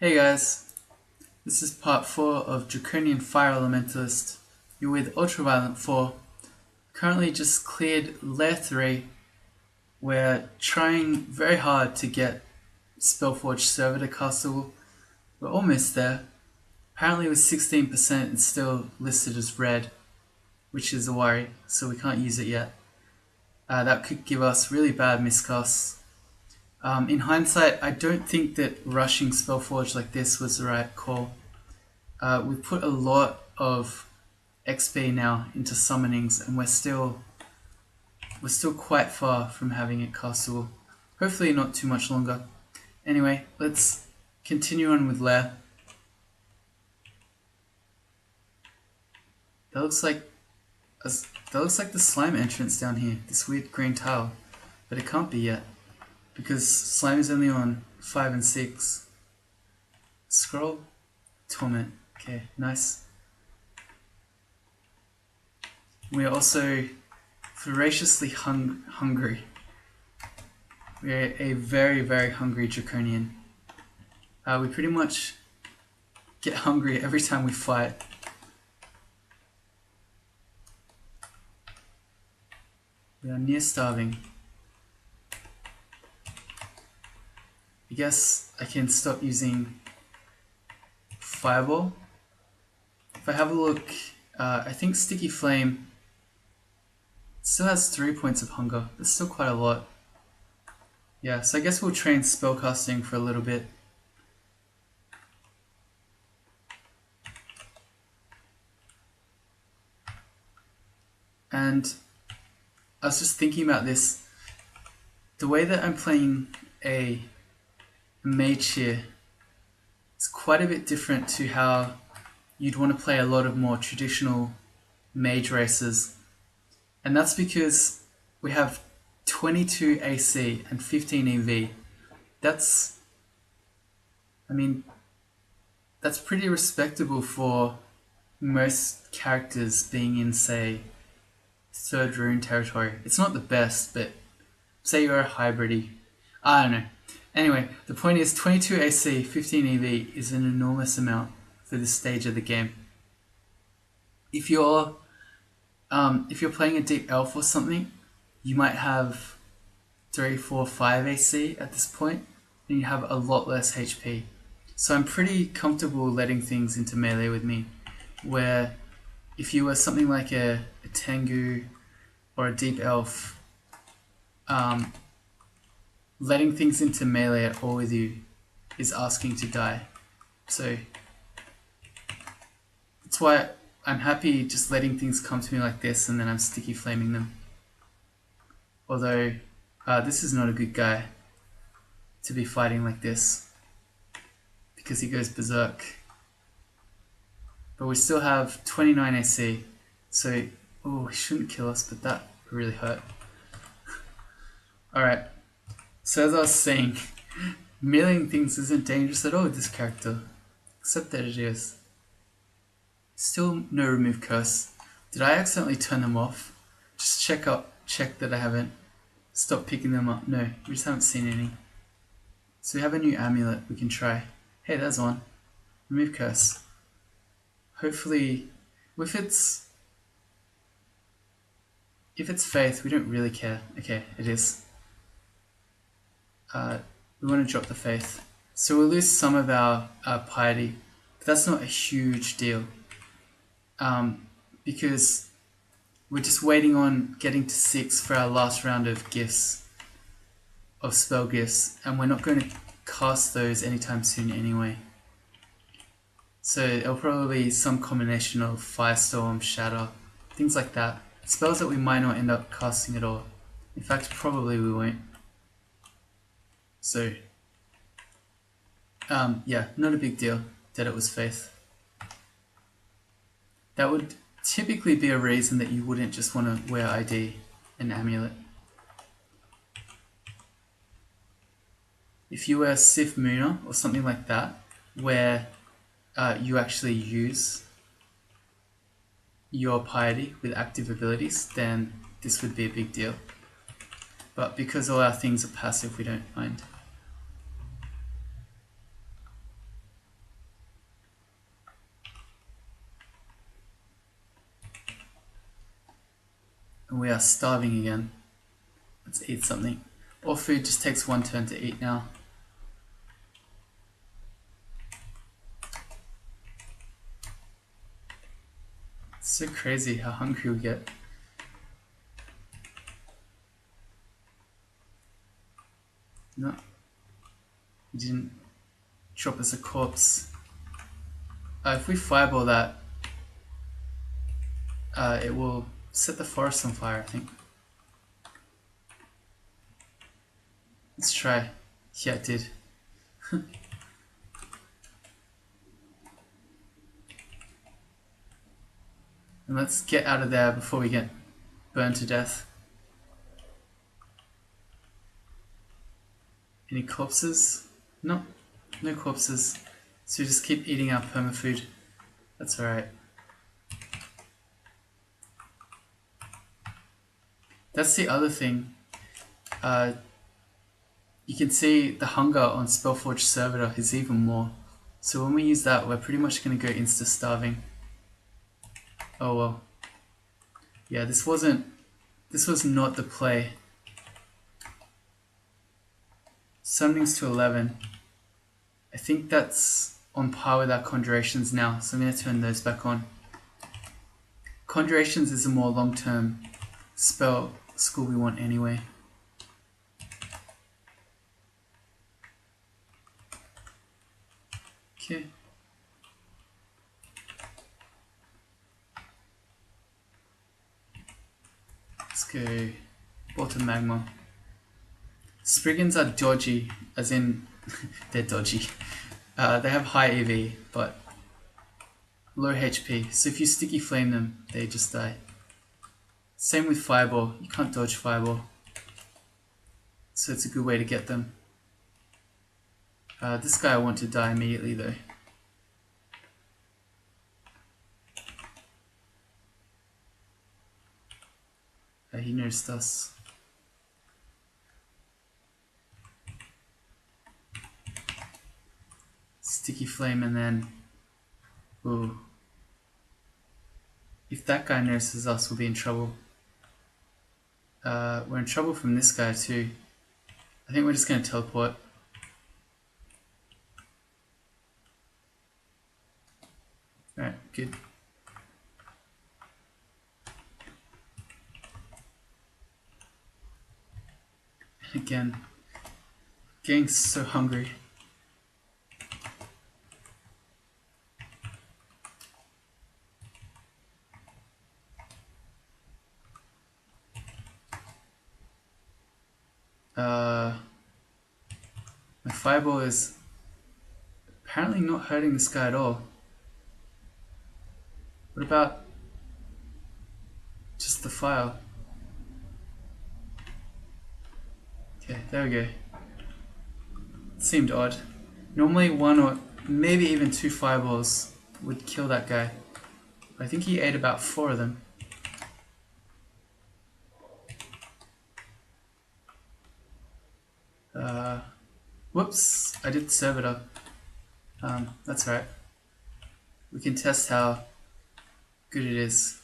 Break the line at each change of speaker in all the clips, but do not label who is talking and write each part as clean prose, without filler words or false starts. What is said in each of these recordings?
Hey guys, this is part 4 of Draconian Fire Elementalist. You're with Ultraviolent 4. Currently just cleared Layer 3. We're trying very hard to get Spellforge server to castable. We're almost there. Apparently with 16% it's still listed as red, which is a worry, so we can't use it yet. That could give us really bad miscasts. In hindsight, I don't think that rushing Spellforge like this was the right call. We've put a lot of XP now into summonings, and we're still quite far from having it castable. Hopefully not too much longer. Anyway, let's continue on with Lair. That looks like the slime entrance down here, this weird green tile. But it can't be yet, because slime is only on 5 and 6. Scroll? Torment. Okay, nice. We are also voraciously hungry. We are a very, very hungry Draconian. We pretty much get hungry every time we fight. We are near starving. I guess I can stop using Fireball. If I have a look, I think Sticky Flame still has 3 points of hunger. That's still quite a lot. Yeah, so I guess we'll train spellcasting for a little bit. And I was just thinking about this. The way that I'm playing a mage here is quite a bit different to how you'd want to play a lot of more traditional mage races. And that's because we have 22 AC and 15 EV. That's pretty respectable for most characters being in, say, 3rd rune territory. It's not the best, but say you're a hybridy. I don't know. Anyway, the point is 22 AC, 15 EV is an enormous amount for this stage of the game. If you're playing a deep elf or something, you might have 3, 4, 5 AC at this point, and you have a lot less HP. So I'm pretty comfortable letting things into melee with me, where if you were something like a Tengu or a deep elf, letting things into melee at all with you is asking to die. So that's why I'm happy just letting things come to me like this, and then I'm sticky flaming them. Although this is not a good guy to be fighting like this, because he goes berserk. But we still have 29 AC, so he shouldn't kill us, but that really hurt. Alright, so as I was saying, meleeing things isn't dangerous at all with this character, except that it is. Still no remove curse. Did I accidentally turn them off? Just check that I haven't stopped picking them up. No, we just haven't seen any. So we have a new amulet we can try. Hey, there's one. Remove curse. Hopefully, if it's faith, we don't really care. Okay, it is. We want to drop the faith. So we'll lose some of our piety, but that's not a huge deal. Because we're just waiting on getting to 6 for our last round of gifts, of spell gifts, and we're not going to cast those anytime soon anyway. So it'll probably be some combination of Firestorm, Shatter, things like that. Spells that we might not end up casting at all. In fact, probably we won't. So, yeah, not a big deal that it was faith. That would typically be a reason that you wouldn't just want to wear ID and amulet. If you were Sif Mooner or something like that, where you actually use your piety with active abilities, then this would be a big deal. But because all our things are passive, we don't mind. We are starving again. Let's eat something. All food just takes 1 turn to eat now. It's so crazy how hungry we get. No. He didn't drop us a corpse. If we fireball that, it will set the forest on fire, I think. Let's try. Yeah, it did. And let's get out of there before we get burned to death. Any corpses? No, no corpses. So we just keep eating our permafood. That's alright. That's the other thing. You can see the hunger on Spellforge Servitor is even more. So when we use that, we're pretty much going to go insta-starving. Oh well. Yeah, this was not the play. Summonings to 11. I think that's on par with our Conjurations now, so I'm going to turn those back on. Conjurations is a more long-term spell school we want anyway. Okay. Let's go Bottom Magma. Spriggans are dodgy, as in they're dodgy. They have high EV, but low HP, so if you sticky flame them, they just die. Same with Fireball, you can't dodge Fireball, so it's a good way to get them. This guy I want to die immediately though. He noticed us. Sticky flame and then... Ooh. If that guy notices us, we'll be in trouble. We're in trouble from this guy too. I think we're just going to teleport. Alright, good. Again, getting so hungry. My fireball is apparently not hurting this guy at all. What about just the fire? Okay, there we go. It seemed odd. Normally 1 or maybe even 2 fireballs would kill that guy. I think he ate about 4 of them. Whoops, I did Servitor. That's right. We can test how good it is.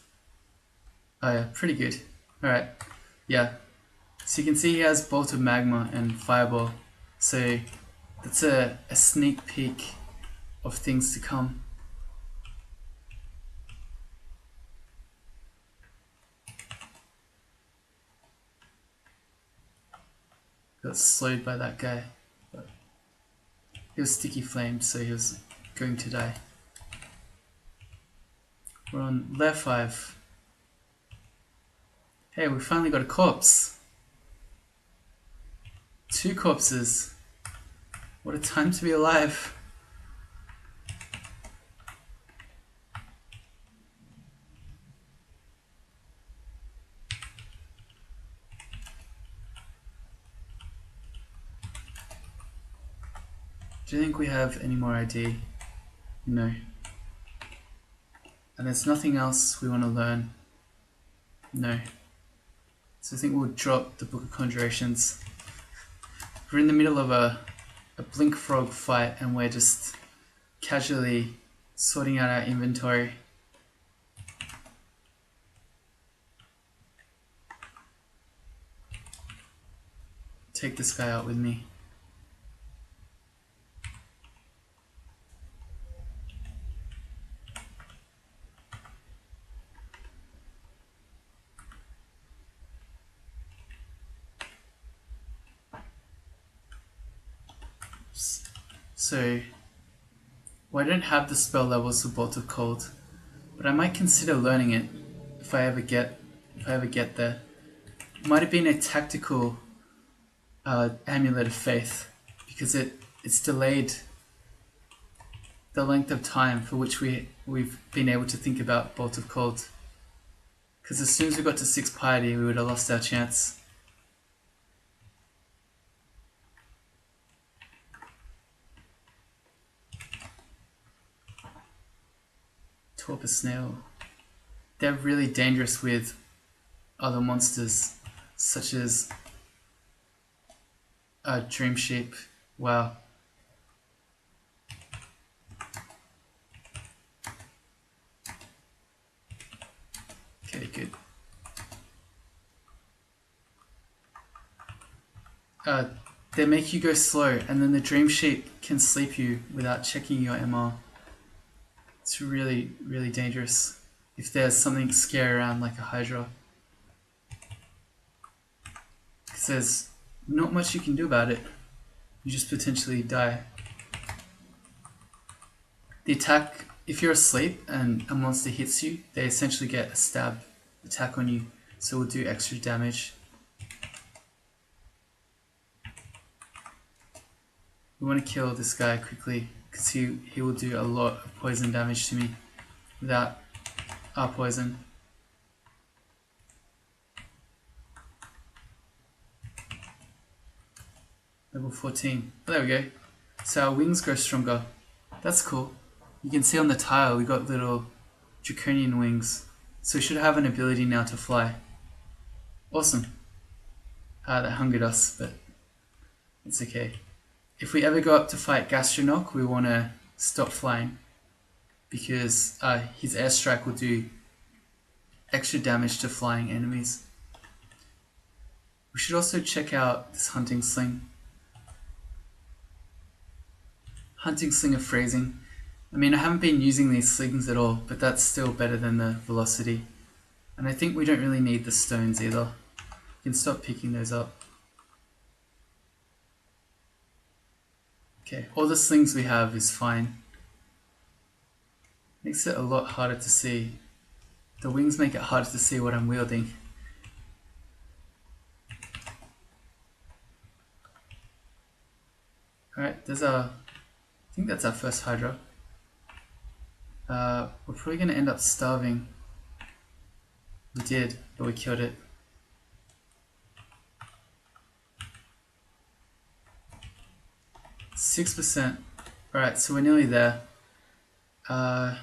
Oh yeah, pretty good. Alright, yeah. So you can see he has Bolt of Magma and Fireball. So that's a sneak peek of things to come. Got slowed by that guy. But he was sticky flame, so he was going to die. We're on layer 5. Hey, we finally got a corpse. 2 corpses. What a time to be alive. Do you think we have any more ID? No. And there's nothing else we want to learn? No. So I think we'll drop the Book of Conjurations. We're in the middle of a Blink Frog fight and we're just casually sorting out our inventory. take this guy out with me. So, well, I don't have the spell levels for Bolt of Cold, but I might consider learning it if I ever get there. It might have been a tactical Amulet of Faith, because it's delayed the length of time for which we've been able to think about Bolt of Cold. Because as soon as we got to 6 piety, we would have lost our chance. Torpor Snail. They're really dangerous with other monsters, such as Dream Sheep. Wow. Okay, good. They make you go slow, and then the Dream Sheep can sleep you without checking your MR. It's really, really dangerous if there's something scary around like a Hydra. Because there's not much you can do about it. You just potentially die. The attack, if you're asleep and a monster hits you, they essentially get a stab attack on you, so it will do extra damage. We want to kill this guy quickly, because he will do a lot of poison damage to me without our poison. Level 14. Oh, there we go. So our wings grow stronger. That's cool. You can see on the tile we got little draconian wings. So we should have an ability now to fly. Awesome. That hungered us, but it's okay. If we ever go up to fight Gastronok, we want to stop flying, because his airstrike will do extra damage to flying enemies. We should also check out this hunting sling. Hunting sling of phrasing. I mean, I haven't been using these slings at all, but that's still better than the velocity. And I think we don't really need the stones either. We can stop picking those up. Okay, all the slings we have is fine. Makes it a lot harder to see. The wings make it harder to see what I'm wielding. Alright, there's I think that's our first Hydra. We're probably going to end up starving. We did, but we killed it. %. Alright, so we're nearly there. Our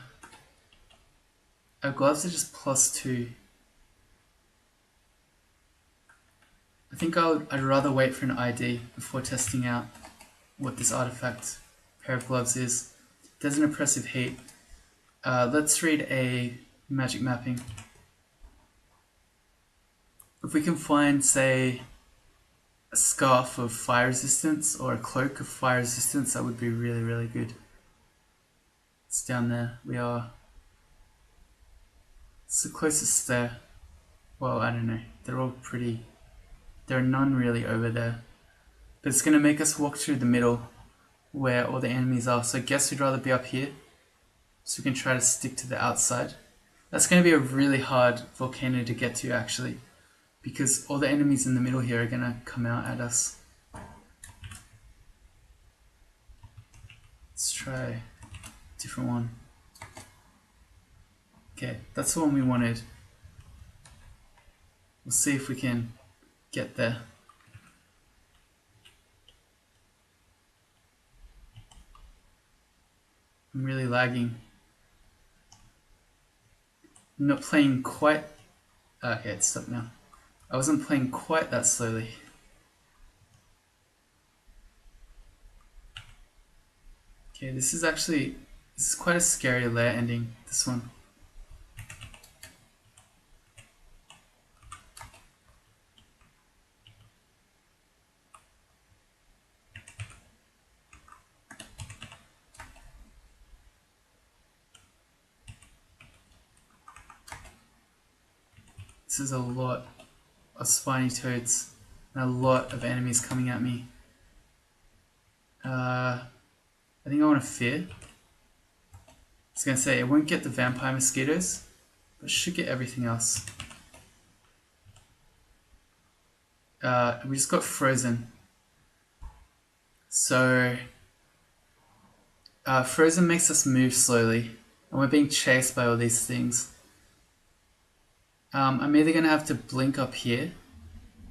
gloves are just +2. I think I'd rather wait for an ID before testing out what this artifact pair of gloves is. There's an oppressive heat. Let's read a magic mapping. If we can find, say, a scarf of fire resistance or a cloak of fire resistance, that would be really, really good. It's down there. It's the closest there. Well, I don't know. They're all pretty. There are none really over there. But it's going to make us walk through the middle where all the enemies are. So I guess we'd rather be up here, so we can try to stick to the outside. That's going to be a really hard volcano to get to, actually, because all the enemies in the middle here are going to come out at us. Let's try a different one. Okay, that's the one we wanted. We'll see if we can get there. I'm really lagging. I'm not playing quite... Okay, it's stopped now. I wasn't playing quite that slowly. Okay, this is quite a scary layer ending, this one. This is a lot of spiny toads and a lot of enemies coming at me. I think I want to fear. I was going to say, it won't get the vampire mosquitoes, but it should get everything else. We just got frozen. So, frozen makes us move slowly, and we're being chased by all these things. I'm either going to have to blink up here,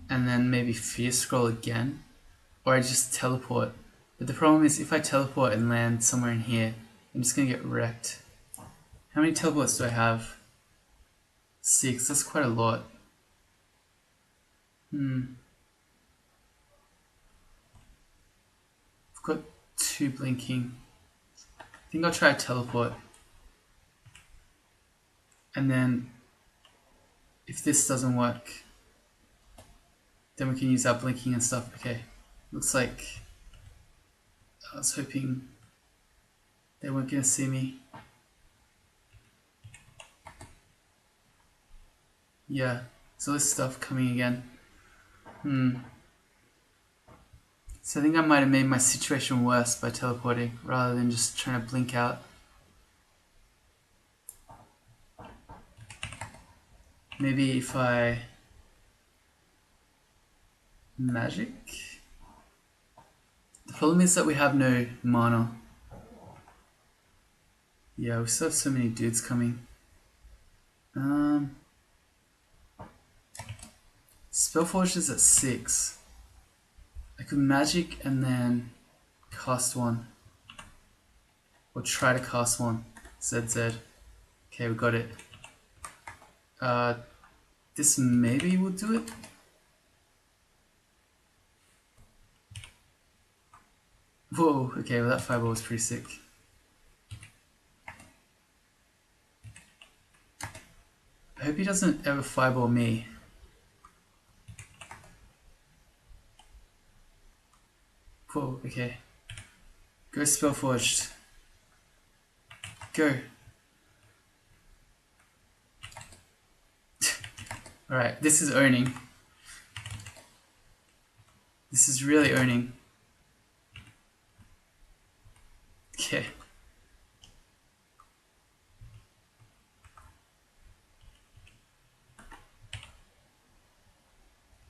and then maybe fear scroll again, or I just teleport. But the problem is, if I teleport and land somewhere in here, I'm just going to get wrecked. How many teleports do I have? 6, that's quite a lot. I've got 2 blinking. I think I'll try a teleport. And then, if this doesn't work, then we can use our blinking and stuff. Okay, looks like I was hoping they weren't going to see me. Yeah, so this stuff coming again. So I think I might have made my situation worse by teleporting rather than just trying to blink out. Maybe if I magic? The problem is that we have no mana. Yeah, we still have so many dudes coming. Spellforge is at 6. I could magic and then cast one. Or try to cast one. ZZ. Okay, we got it. This maybe will do it. Whoa, okay, well that fireball was pretty sick. I hope he doesn't ever fireball me. Whoa, okay. Go Spellforged. Go. Alright, this is owning. This is really owning. Okay.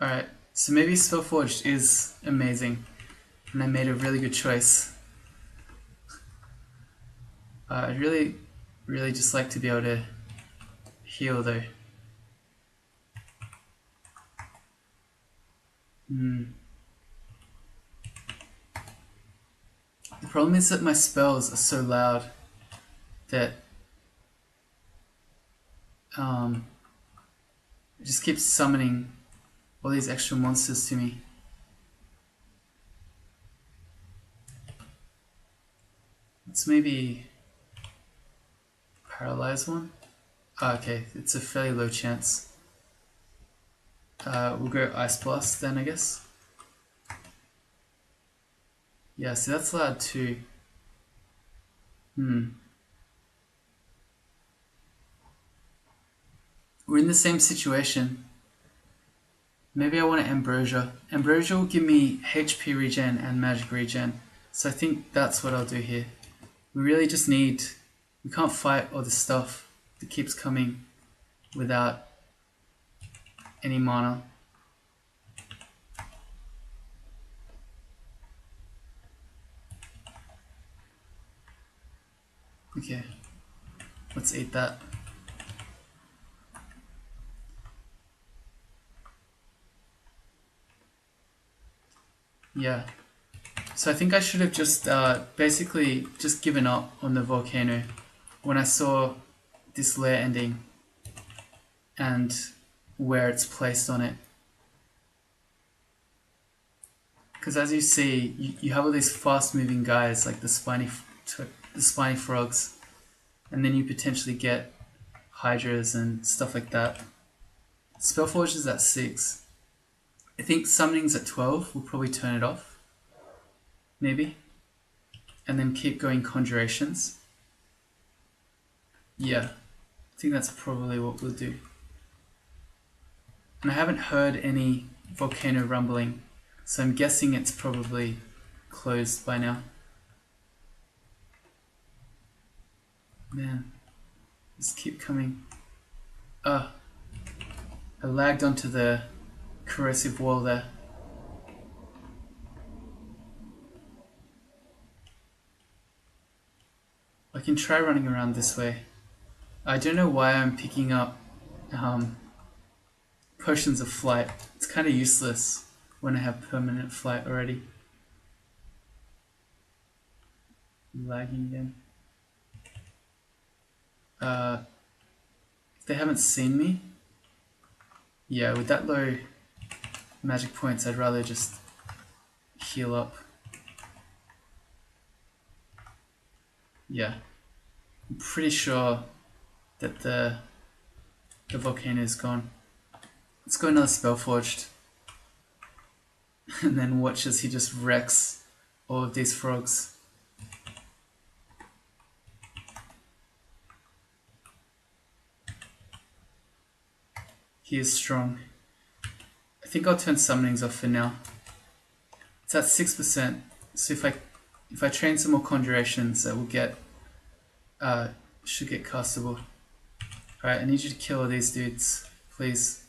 Alright, so maybe Spellforged is amazing, and I made a really good choice. I'd really just like to be able to heal though. The problem is that my spells are so loud that it just keeps summoning all these extra monsters to me. Let's maybe paralyze one. Okay, it's a fairly low chance. We'll go Ice Blast then, I guess. Yeah, so that's loud too. We're in the same situation. Maybe I want an Ambrosia. Ambrosia will give me HP regen and magic regen. So I think that's what I'll do here. We really just need... We can't fight all the stuff that keeps coming without any mana. Okay, let's eat that. Yeah, so I think I should have just basically just given up on the volcano when I saw this layer ending and where it's placed on it. Because as you see, you have all these fast moving guys like the spiny frogs, and then you potentially get hydras and stuff like that. Spellforge is at 6. I think summoning's at 12. We'll probably turn it off. Maybe. And then keep going conjurations. Yeah. I think that's probably what we'll do. And I haven't heard any volcano rumbling, so I'm guessing it's probably closed by now. Man, just keep coming. I lagged onto the corrosive wall there. I can try running around this way. I don't know why I'm picking up potions of flight. It's kind of useless when I have permanent flight already. Lagging again. If they haven't seen me, yeah, with that low magic points, I'd rather just heal up. Yeah, I'm pretty sure that the volcano is gone. Let's go another Spellforged. And then watch as he just wrecks all of these frogs. He is strong. I think I'll turn summonings off for now. It's at 6%, so if I train some more conjurations, that will get should get castable. Alright, I need you to kill all these dudes, please.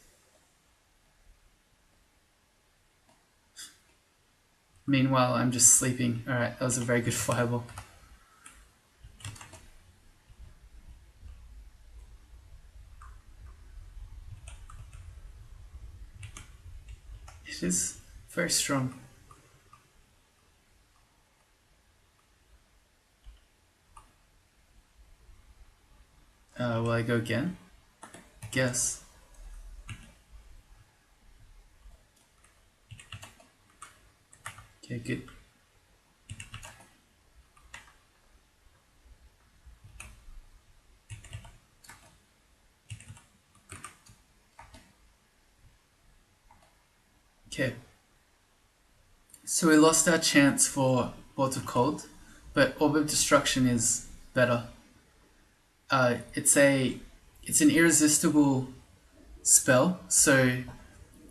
Meanwhile, I'm just sleeping. Alright, that was a very good fireball. It is very strong. Will I go again? Guess. Okay, good. Okay. So we lost our chance for Bolt of Cold, but Orb of Destruction is better. It's an irresistible spell, so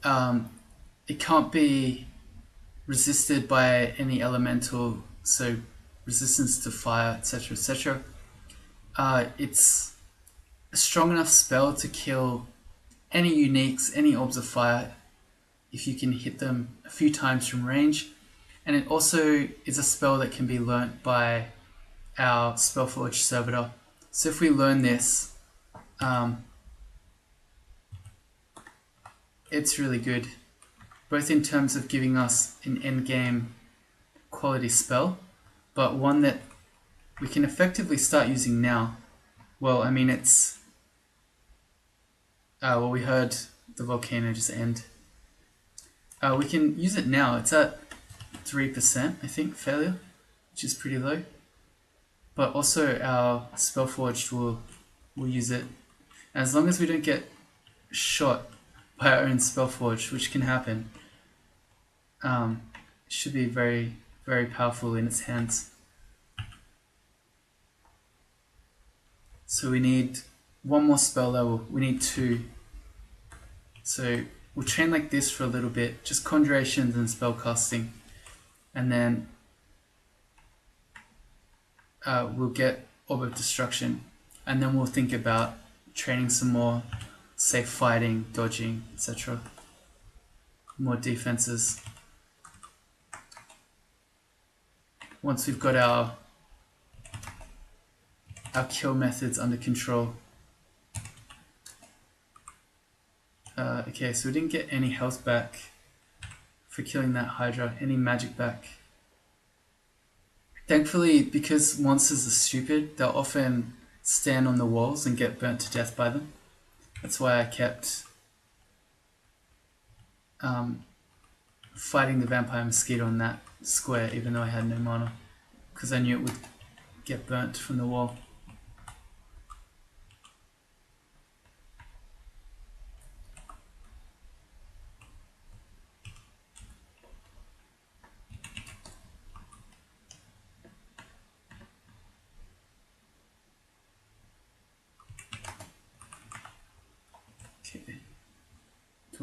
it can't be resisted by any elemental, so resistance to fire, etc., etc. It's a strong enough spell to kill any uniques, any orbs of fire, if you can hit them a few times from range. And it also is a spell that can be learnt by our Spellforged servitor. So if we learn this, it's really good, both in terms of giving us an endgame quality spell, but one that we can effectively start using now. Well, I mean, it's... well, we heard the volcano just end. We can use it now. It's at 3%, I think, failure, which is pretty low. But also our Spellforged will use it. And as long as we don't get shot by our own Spellforged, which can happen, it should be very, very powerful in its hands. So we need one more spell level. We need 2. So we'll train like this for a little bit, just conjurations and spell casting, and then we'll get Orb of Destruction, and then we'll think about training some more safe fighting, dodging, etc. More defenses. Once we've got our kill methods under control. Okay, so we didn't get any health back for killing that Hydra, any magic back. Thankfully, because monsters are stupid, they'll often stand on the walls and get burnt to death by them. That's why I kept fighting the vampire mosquito on that square, even though I had no mana, because I knew it would get burnt from the wall.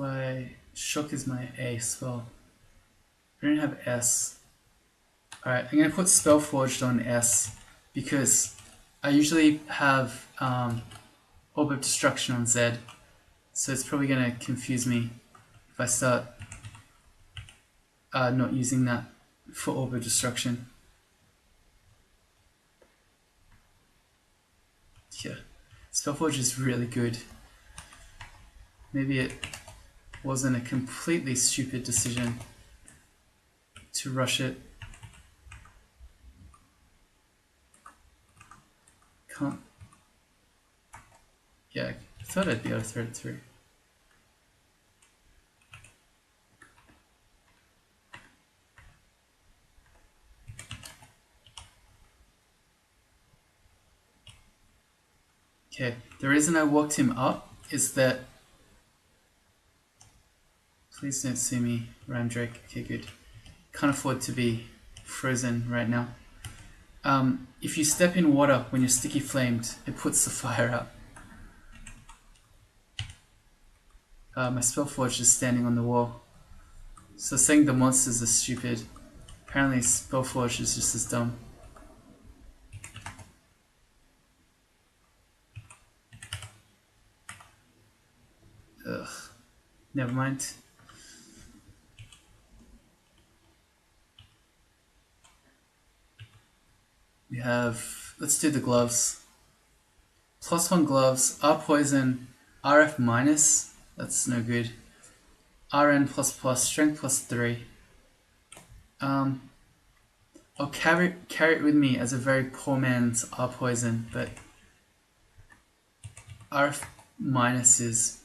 Do I... Shock is my A spell. I don't have S. Alright, I'm going to put Spellforged on S because I usually have Orb of Destruction on Z, so it's probably going to confuse me if I start not using that for Orb of Destruction. Yeah, Spellforged is really good. Maybe it wasn't a completely stupid decision to rush it. Can't... Yeah, I thought I'd be able to throw it through. Okay, the reason I walked him up is that... Please don't see me, Ramdrake. Okay, good. Can't afford to be frozen right now. If you step in water when you're sticky flamed, it puts the fire out. My Spellforge is standing on the wall. So saying the monsters are stupid, apparently Spellforge is just as dumb. Ugh. Never mind. We have... Let's do the gloves. +1 gloves, R poison, RF minus. That's no good. RN++, strength +3. I'll carry it with me as a very poor man's R poison, but RF minus is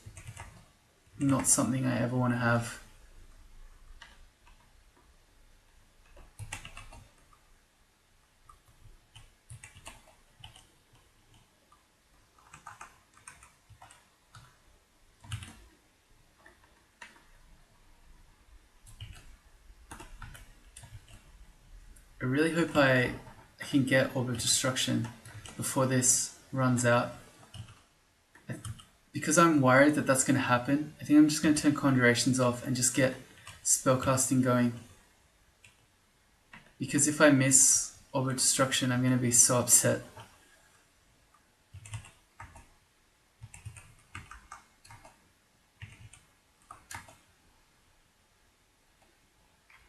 not something I ever want to have. I really hope I can get Orb of Destruction before this runs out. Because I'm worried that that's going to happen, I think I'm just going to turn Conjurations off and just get spellcasting going. Because if I miss Orb of Destruction, I'm going to be so upset.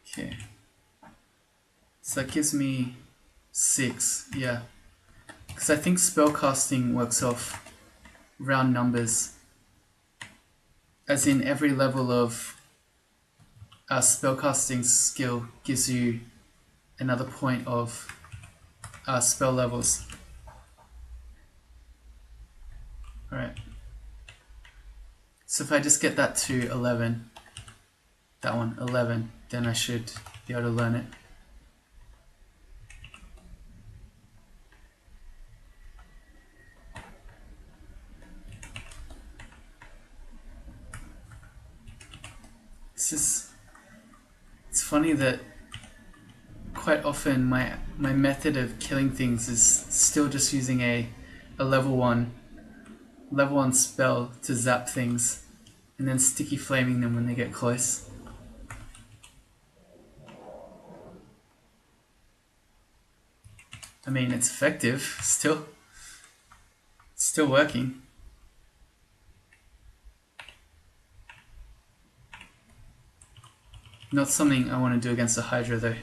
Okay. So that gives me 6, yeah. Because I think spellcasting works off round numbers. As in every level of spellcasting skill gives you another point of spell levels. Alright. So if I just get that to 11, that one, 11, then I should be able to learn it. It's funny that quite often my method of killing things is still just using a level 1 spell to zap things and then sticky flaming them when they get close. I mean, it's effective still. It's still working. Not something I want to do against a Hydra though.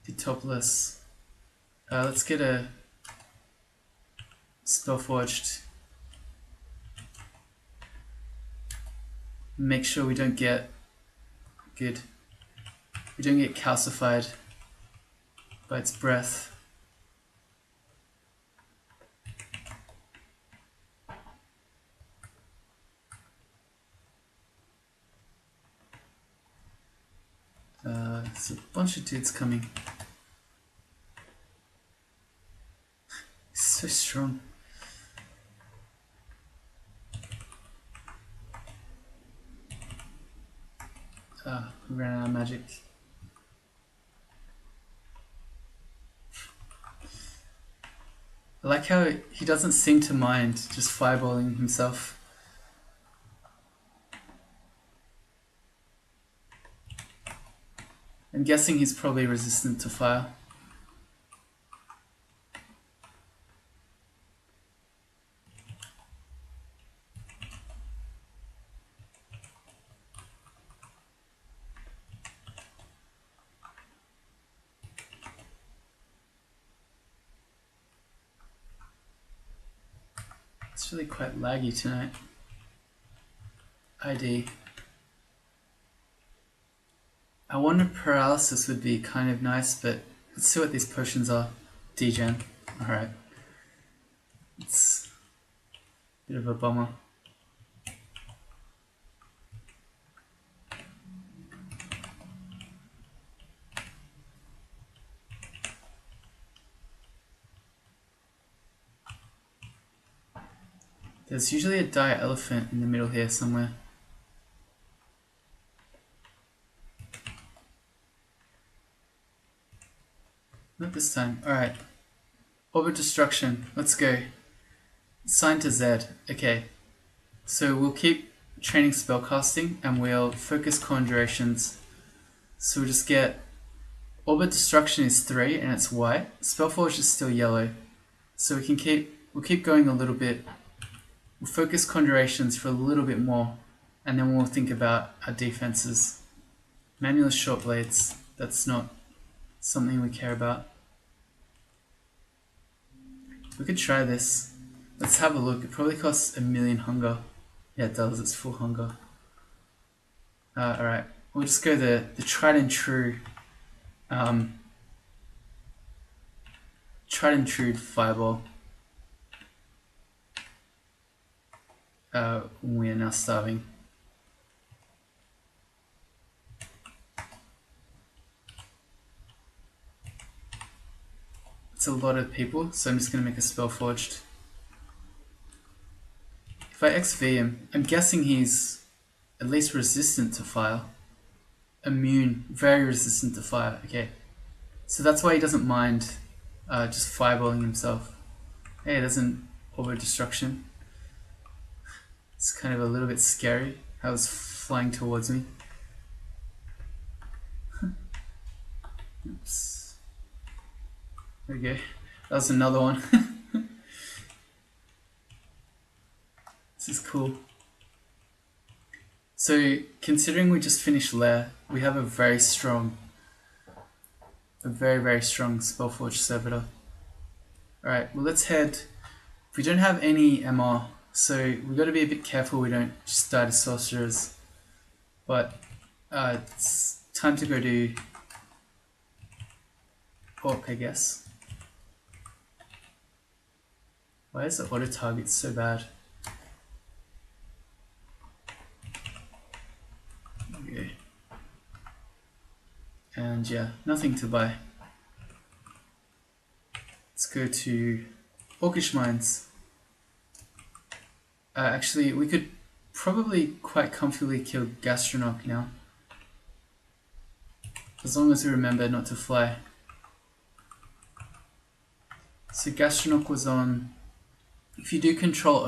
The topless. Let's get a Spellforged. Make sure we don't get... Good. We don't get calcified by its breath. There's a bunch of dudes coming. He's so strong. We ran out of magic. I like how he doesn't seem to mind just fireballing himself. I'm guessing he's probably resistant to fire. It's really quite laggy tonight. ID. I wonder paralysis would be kind of nice, but let's see what these potions are. Degen. Alright. It's a bit of a bummer. There's usually a dire elephant in the middle here somewhere. Not this time. Alright. Orbit destruction. Let's go. Sign to Z. Okay. So we'll keep training spellcasting and we'll focus conjurations. So we'll just get Orbit destruction is 3 and it's white. Spellforge is still yellow. So we'll keep going a little bit. We'll focus conjurations for a little bit more and then we'll think about our defenses. Manual short blades. That's not something we care about. We could try this. Let's have a look. It probably costs 1,000,000 hunger. Yeah, it does. It's full hunger. Alright. We'll just go the tried and true fireball. We are now starving. It's a lot of people, so I'm just going to make a spell forged. If I XV him, I'm guessing he's at least resistant to fire. Immune, very resistant to fire. Okay, so that's why he doesn't mind just fireballing himself. Hey, there's an Orbo Destruction. It's kind of a little bit scary how it's flying towards me. Oops. There we go. That was another one. This is cool. So, considering we just finished Lair, we have a very, very strong Spellforge Servitor. Alright, well let's head. We don't have any MR, so we've got to be a bit careful we don't just die to sorcerers. But it's time to go do Orc, I guess. Why is the auto target so bad? Okay. And yeah, nothing to buy. Let's go to Orcish Mines. Actually, we could probably quite comfortably kill Gastronok now. As long as we remember not to fly. So Gastronok was on... If you do Control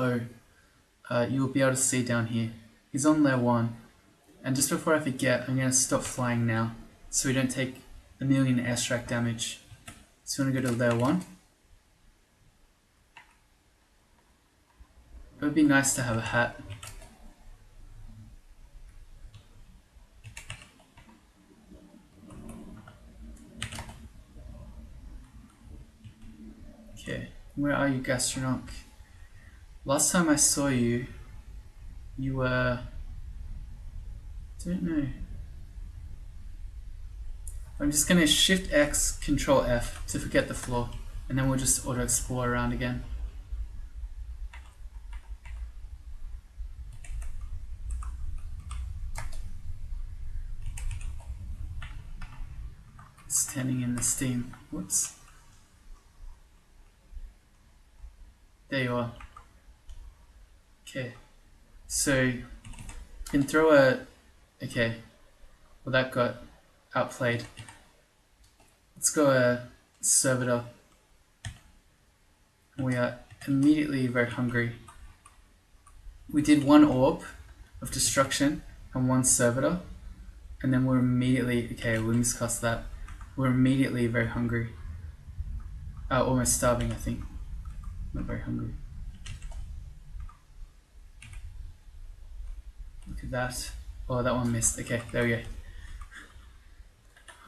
O, you will be able to see down here. He's on layer 1. And just before I forget, I'm going to stop flying now, so we don't take 1,000,000 airstrike damage. So I'm going to go to layer 1. It would be nice to have a hat. Okay, where are you, Gastronok? Last time I saw you, you were... don't know. I'm just going to Shift X, Control F to forget the floor, and then we'll just auto-explore around again. Standing in the steam. Whoops. There you are. Okay. So, you can throw a... Okay. Well, that got outplayed. Let's go a Servitor. We are immediately very hungry. We did 1 orb of destruction and 1 servitor, and then we're immediately, okay, we miscast that. We're immediately very hungry. Almost starving, I think. Not very hungry. Look at that. Oh, that one missed. Okay, there we go.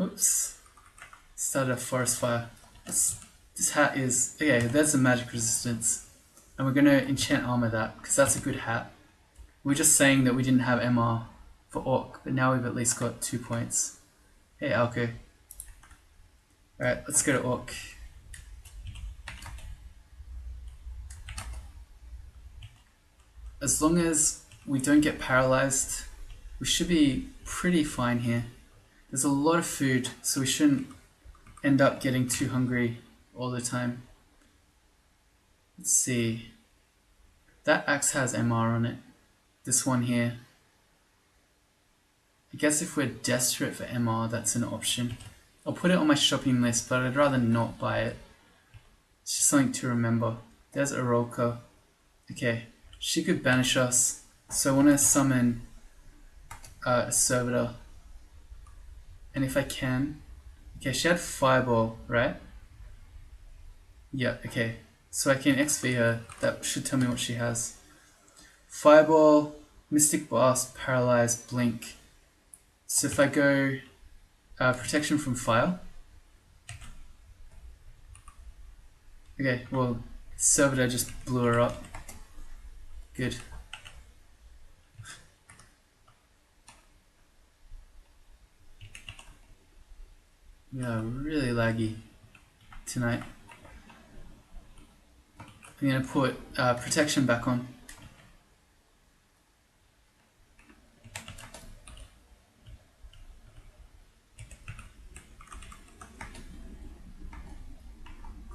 Oops. Started a forest fire. This hat is... Okay, there's the magic resistance. And we're going to enchant armor that, because that's a good hat. We're just saying that we didn't have MR for Orc, but now we've at least got 2 points. Hey, Alko. Alright, let's go to Orc. As long as we don't get paralyzed, we should be pretty fine here. There's a lot of food, so we shouldn't end up getting too hungry all the time. Let's see. That axe has MR on it. This one here. I guess if we're desperate for MR, that's an option. I'll put it on my shopping list, but I'd rather not buy it. It's just something to remember. There's Aroka. Okay, she could banish us, so I want to summon a servitor. And if I can... Okay, she had Fireball, right? Yeah, okay. So I can XP her. That should tell me what she has. Fireball, Mystic Blast, Paralyze, Blink. So if I go Protection from Fire. Okay, well, Servitor just blew her up. Good. Yeah, really laggy tonight. I'm going to put Protection back on.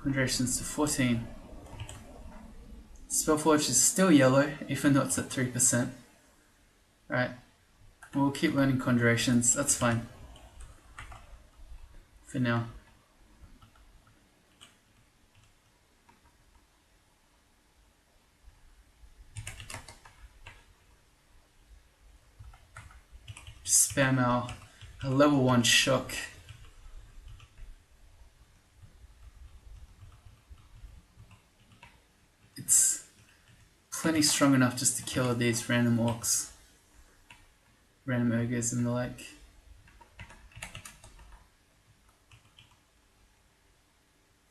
Conjurations to 14. Spellforge is still yellow, even though it's at 3%. Alright, we'll keep learning conjurations, that's fine. For now. Just spam our level 1 shock. It's plenty strong enough just to kill these random orcs, random ogres and the like.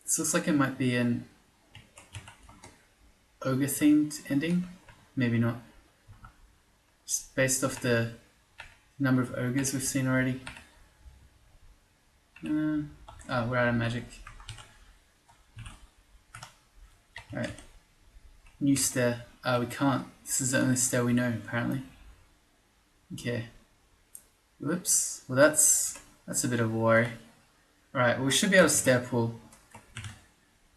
This looks like it might be an ogre themed ending, maybe not. Just based off the number of ogres we've seen already. Oh, we're out of magic. Alright. New stair. We can't. This is the only stair we know, apparently. Okay. Whoops. Well, that's a bit of a worry. Alright, well, we should be able to stair pull.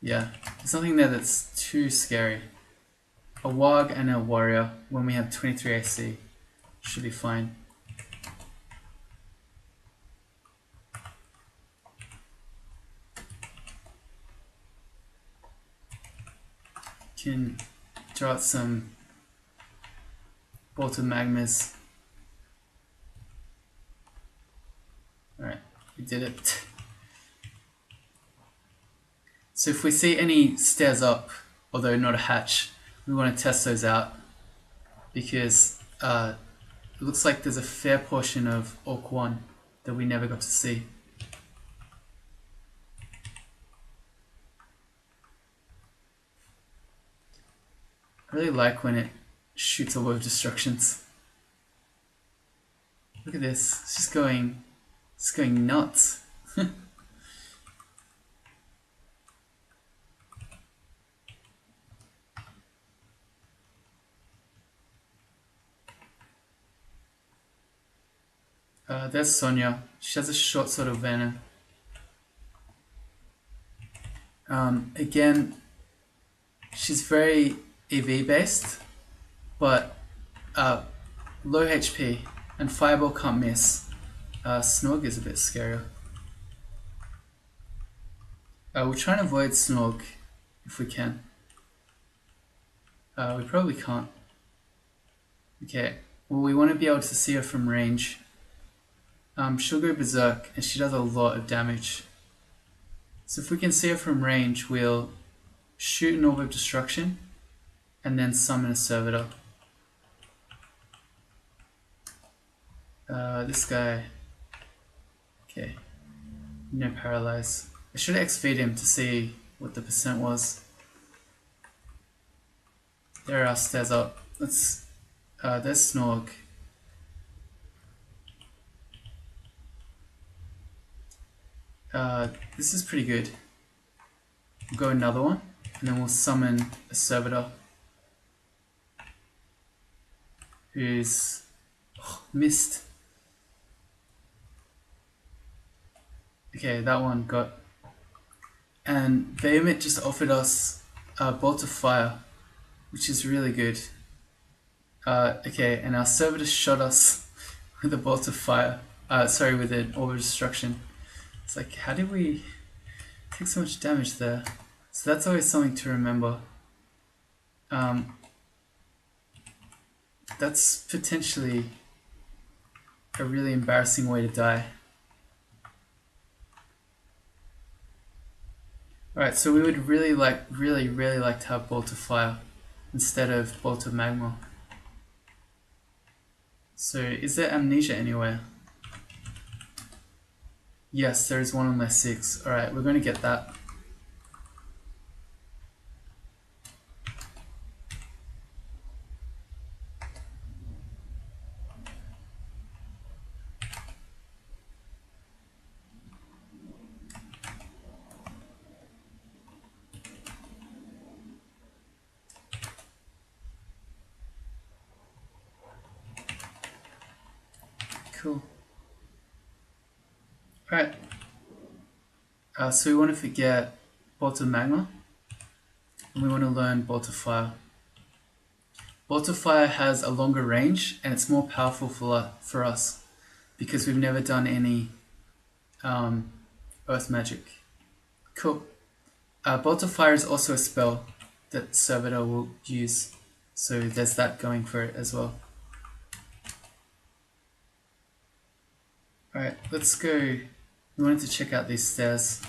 Yeah. There's nothing there that's too scary. A warg and a warrior when we have 23 AC. Should be fine. Can draw out some Bolt of Magmas. Alright, we did it. So if we see any stairs up, although not a hatch, we want to test those out because it looks like there's a fair portion of Orc 1 that we never got to see. I really like when it shoots a lot of destructions. Look at this, it's just going nuts. There's Sonia. She has a short sword of venom. Again, she's very EV based, but low HP and Fireball can't miss. Snog is a bit scarier. We'll try and avoid Snog if we can. We probably can't. Okay, well we want to be able to see her from range. She'll go berserk and she does a lot of damage. So if we can see her from range, we'll shoot an orb of destruction and then summon a servitor. This guy. Okay. No paralyze. I should XF'd him to see what the percent was. There are our stairs up. Let's. There's Snorg. This is pretty good. We'll go another one, and then we'll summon a servitor who's missed. Okay, that one got. And Vehement just offered us a bolt of fire, which is really good. Okay, and our servitor shot us with a bolt of fire. Sorry, with an orb of destruction. It's like, how did we take so much damage there? So that's always something to remember. That's potentially a really embarrassing way to die. Alright, so we would really like to have Bolt of Fire instead of Bolt of Magma. So, is there Amnesia anywhere? Yes, there is one on my 6. Alright, we're going to get that. Cool. Alright. So we want to forget Bolt of Magma. And we want to learn Bolt of Fire. Bolt of Fire has a longer range and it's more powerful for us because we've never done any Earth Magic. Cool. Bolt of Fire is also a spell that Servitor will use. So there's that going for it as well. Alright, let's go. We wanted to check out these stairs.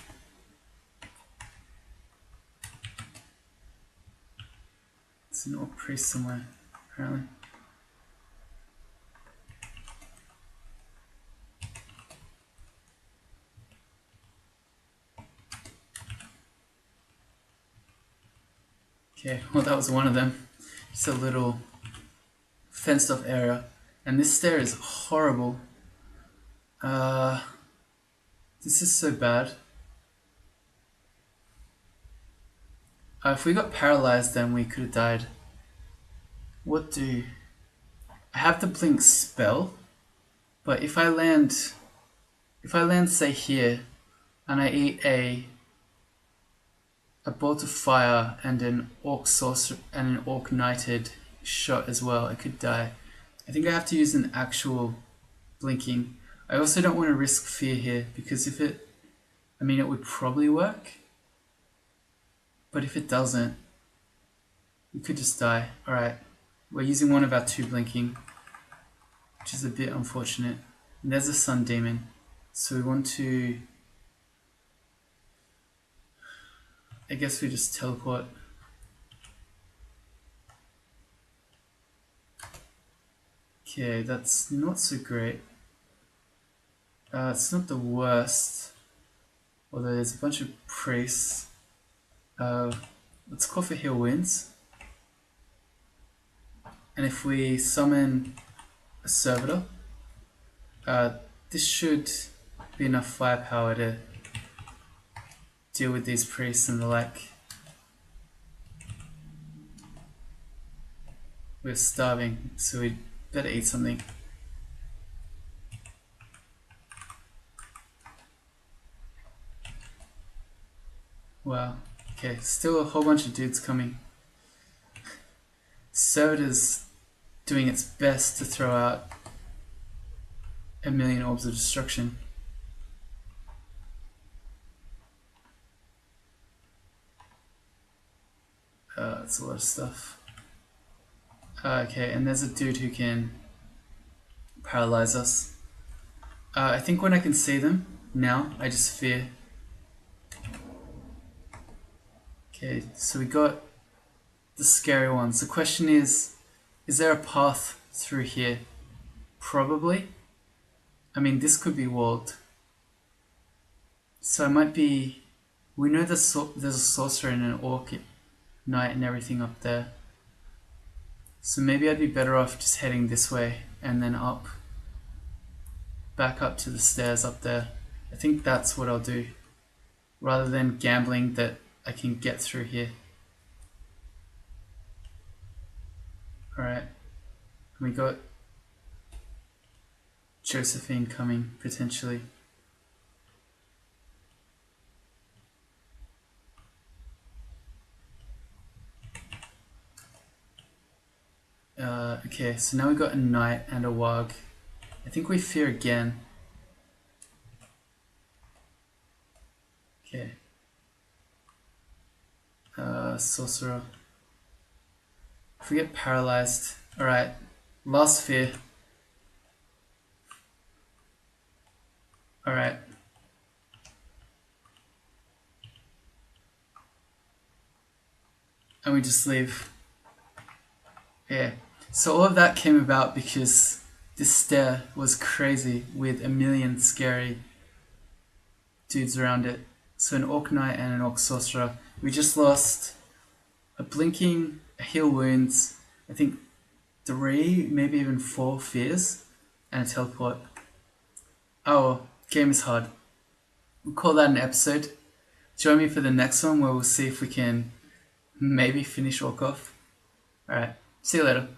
It's an orc priest somewhere, apparently. Okay, well that was one of them. Just a little fenced off area. And this stair is horrible. This is so bad. If we got paralyzed, then we could have died. What do... I have the blink spell, but if I land, say here, and I eat a bolt of fire and an orc sorcerer and an orc knighted shot as well, I could die. I think I have to use an actual blinking. I also don't want to risk fear here because if it, I mean, it would probably work, but if it doesn't, we could just die. Alright, we're using one of our 2 blinking, which is a bit unfortunate. And there's a sun demon, so we want to, I guess we just teleport. Okay, that's not so great. It's not the worst, although there's a bunch of priests. Let's call for heal winds. And if we summon a servitor, this should be enough firepower to deal with these priests and the like. We're starving, so we better eat something. Wow, okay, still a whole bunch of dudes coming. Servitor's doing its best to throw out 1,000,000 orbs of destruction. That's a lot of stuff. Okay, and there's a dude who can paralyze us. I think when I can see them now, I just fear. Okay, so we got the scary ones. The question is there a path through here? Probably. I mean, this could be walled. So it might be... We know there's a sorcerer and an orc knight and everything up there. So maybe I'd be better off just heading this way and then up. Back up to the stairs up there. I think that's what I'll do. Rather than gambling that I can get through here. Alright. We got Josephine coming, potentially. Okay, so now we got a knight and a warg. I think we fear again. Okay. Sorcerer. If we get paralyzed. Alright, last fear. Alright. And we just leave. Yeah. So all of that came about because this stair was crazy with a million scary dudes around it. So an orc knight and an orc sorcerer. We just lost a blinking, a heal wounds, I think 3, maybe even 4 fears, and a teleport. Oh well, game is hard. We'll call that an episode. Join me for the next one where we'll see if we can maybe finish orc off. Alright, see you later.